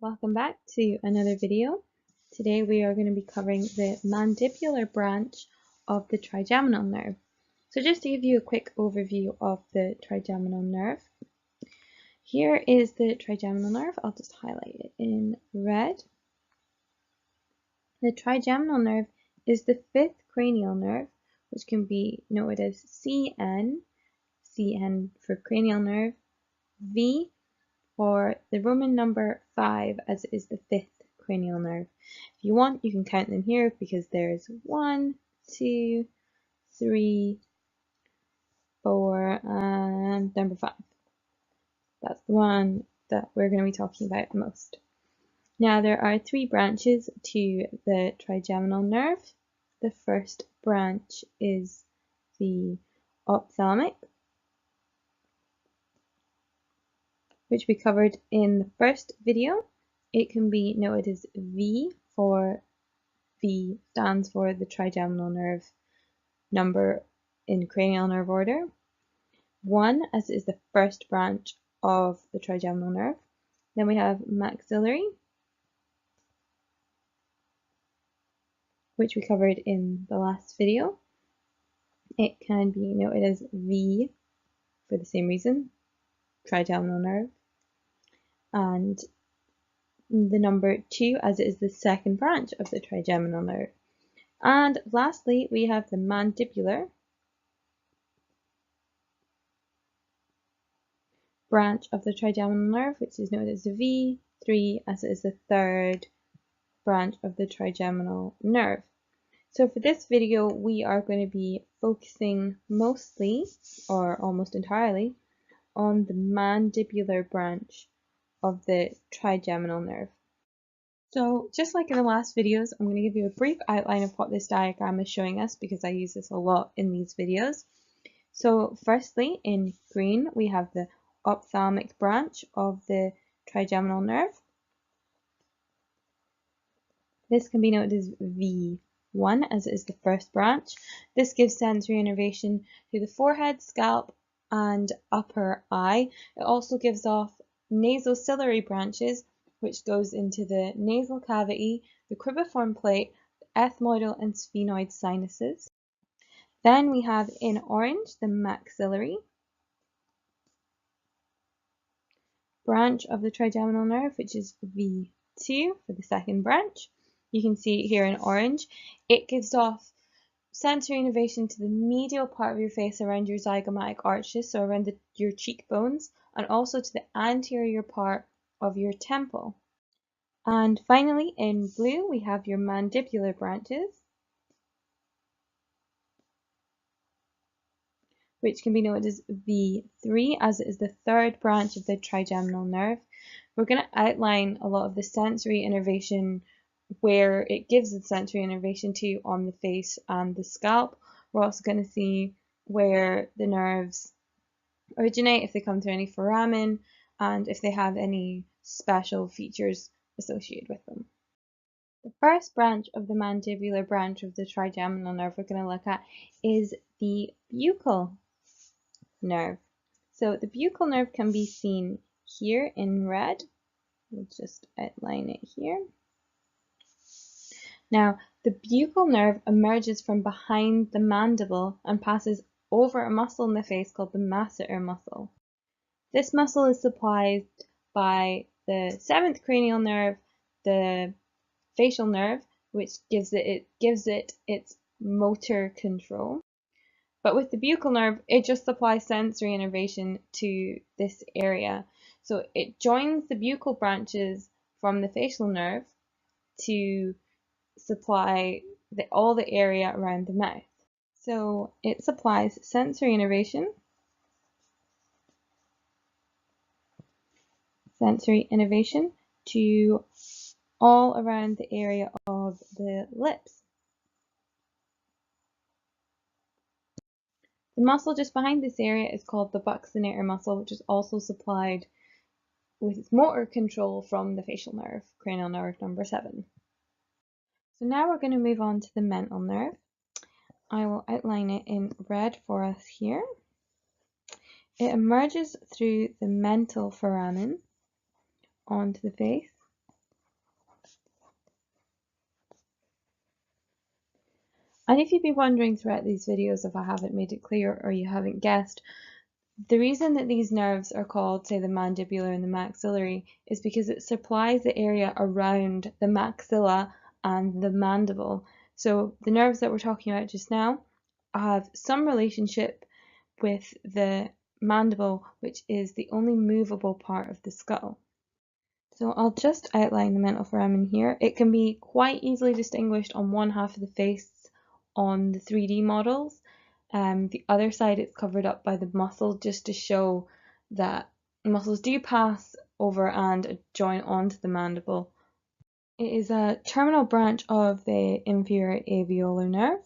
Welcome back to another video. Today we are going to be covering the mandibular branch of the trigeminal nerve. So just to give you a quick overview of the trigeminal nerve, here is the trigeminal nerve. I'll just highlight it in red. The trigeminal nerve is the fifth cranial nerve, which can be noted as CN, CN for cranial nerve, V for the Roman number 5, as it is the fifth cranial nerve. If you want, you can count them here because there's 1, 2, 3, 4, and number 5. That's the one that we're going to be talking about most. Now, there are 3 branches to the trigeminal nerve. The first branch is the ophthalmic, which we covered in the first video. It can be noted as V stands for the trigeminal nerve number in cranial nerve order. 1, as is the first branch of the trigeminal nerve. Then we have maxillary, which we covered in the last video. It can be noted as V for the same reason, trigeminal nerve. And the number 2, as it is the second branch of the trigeminal nerve. And lastly, we have the mandibular branch of the trigeminal nerve, which is known as V3, as it is the third branch of the trigeminal nerve. So for this video, we are going to be focusing mostly, or almost entirely, on the mandibular branch of the trigeminal nerve. So just like in the last videos, I'm going to give you a brief outline of what this diagram is showing us because I use this a lot in these videos. So firstly, in green, we have the ophthalmic branch of the trigeminal nerve. This can be noted as V1, as it is the first branch. This gives sensory innervation to the forehead, scalp, and upper eye. It also gives off nasociliary branches, which goes into the nasal cavity, the cribriform plate, the ethmoidal and sphenoid sinuses. Then we have in orange the maxillary branch of the trigeminal nerve, which is V2 for the second branch. You can see here in orange, it gives off sensory innervation to the medial part of your face around your zygomatic arches, so around your cheekbones, and also to the anterior part of your temple. And finally, in blue, we have your mandibular branches, which can be noted as V3, as it is the third branch of the trigeminal nerve. We're going to outline a lot of the sensory innervation where it gives the sensory innervation to on the face and the scalp. We're also going to see where the nerves originate, if they come through any foramen, and if they have any special features associated with them. The first branch of the mandibular branch of the trigeminal nerve we're going to look at is the buccal nerve. So the buccal nerve can be seen here in red. We'll just outline it here. Now, the buccal nerve emerges from behind the mandible and passes over a muscle in the face called the masseter muscle. This muscle is supplied by the 7th cranial nerve, the facial nerve, which gives it its motor control. But with the buccal nerve, it just supplies sensory innervation to this area. So it joins the buccal branches from the facial nerve to supply all the area around the mouth. So it supplies sensory innervation, to all around the area of the lips. The muscle just behind this area is called the buccinator muscle, which is also supplied with its motor control from the facial nerve, cranial nerve number 7. So now we're going to move on to the mental nerve. I will outline it in red for us here. It emerges through the mental foramen onto the face. And if you've been wondering throughout these videos if I haven't made it clear or you haven't guessed, the reason that these nerves are called, say, the mandibular and the maxillary is because it supplies the area around the maxilla and the mandible. So the nerves that we're talking about just now have some relationship with the mandible, which is the only movable part of the skull. So I'll just outline the mental foramen here. It can be quite easily distinguished on one half of the face on the 3D models. The other side it's covered up by the muscle just to show that muscles do pass over and join onto the mandible. It is a terminal branch of the inferior alveolar nerve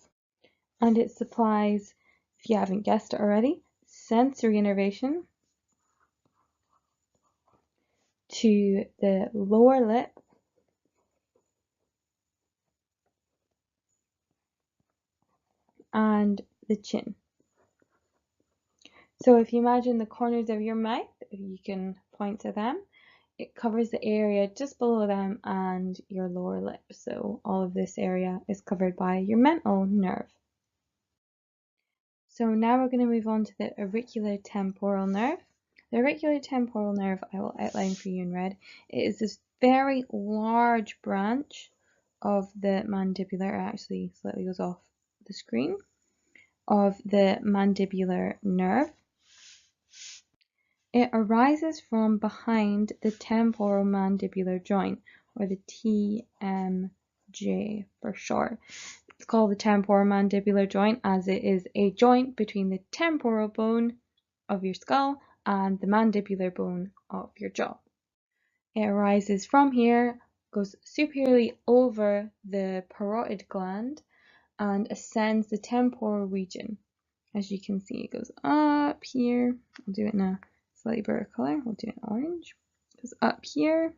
and it supplies, if you haven't guessed it already, sensory innervation to the lower lip and the chin. So if you imagine the corners of your mouth, if you can point to them, it covers the area just below them and your lower lip. So all of this area is covered by your mental nerve. So now we're going to move on to the auriculotemporal nerve. The auriculotemporal nerve I will outline for you in red. It is this very large branch of the mandibular, actually slightly goes off the screen, of the mandibular nerve. It arises from behind the temporomandibular joint, or the TMJ for short. It's called the temporomandibular joint as it is a joint between the temporal bone of your skull and the mandibular bone of your jaw. It arises from here, goes superiorly over the parotid gland, and ascends the temporal region. As you can see, it goes up here. I'll do it in a slightly brighter color. We'll do it in orange. It goes up here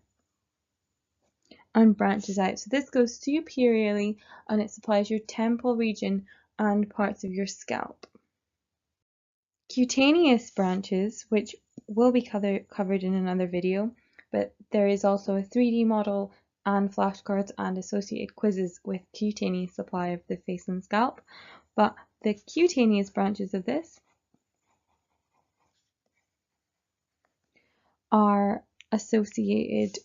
and branches out. So this goes superiorly and it supplies your temporal region and parts of your scalp. Cutaneous branches, which will be covered in another video, but there is also a 3D model and flashcards and associated quizzes with cutaneous supply of the face and scalp. But the cutaneous branches of this are associated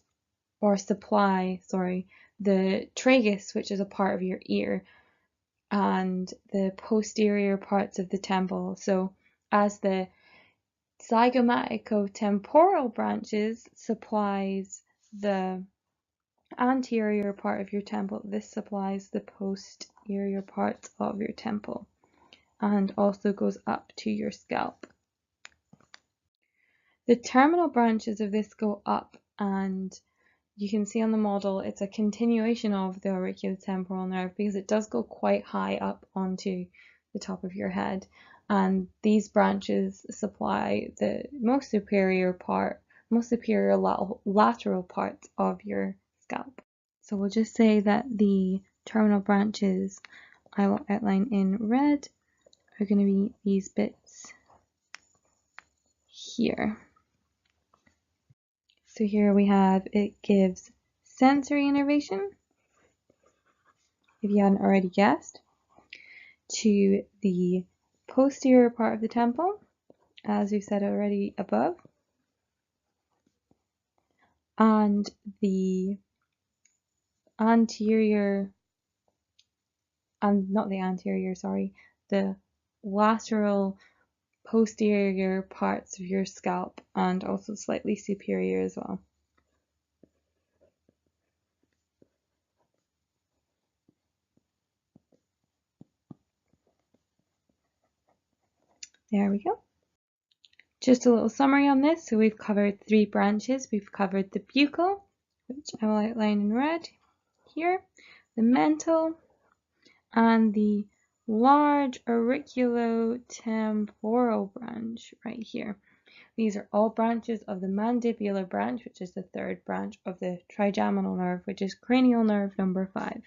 or supply, the tragus, which is a part of your ear, and the posterior parts of the temple. So as the zygomaticotemporal branches supplies the anterior part of your temple, this supplies the posterior parts of your temple and also goes up to your scalp. The terminal branches of this go up, and you can see on the model it's a continuation of the auriculotemporal nerve because it does go quite high up onto the top of your head, and these branches supply the most superior lateral parts of your scalp. So we'll just say that the terminal branches I will outline in red are going to be these bits here. So here we have, it gives sensory innervation, if you hadn't already guessed, to the posterior part of the temple, as we've said already above, and the the lateral posterior parts of your scalp, and also slightly superior as well. There we go. Just a little summary on this. So we've covered 3 branches. We've covered the buccal, which I will outline in red here, the mental, and the large auriculotemporal branch right here. These are all branches of the mandibular branch, which is the 3rd branch of the trigeminal nerve, which is cranial nerve number 5.